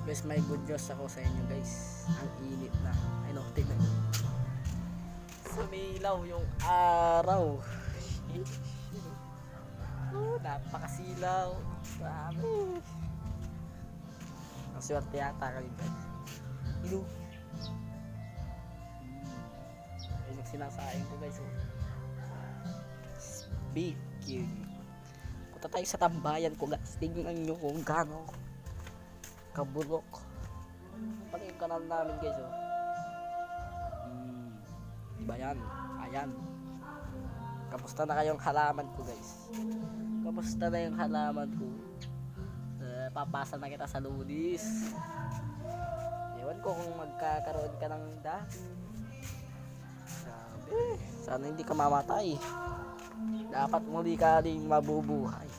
Guys, may good news ako sa inyo guys. Ang init na. Ay no, tignan nyo. Sumilaw yung araw. Napakasilaw. Grabe. Ang swerte yata kayo guys. Ilo. Ay sinasaing ko guys. Speaking. Punta tayo sa tambayan ko guys. Tingnan nyo kung gano'n kabulok pala yung kanal namin guys. Diba yan? Ayan. Kamusta na kayong halaman ko guys? Kamusta na yung halaman ko? Papasa na kita sa lunis. Ewan ko kung magkakaroon ka ng sabi, sana hindi ka mamatay. Dapat muli ka rin mabubuhay.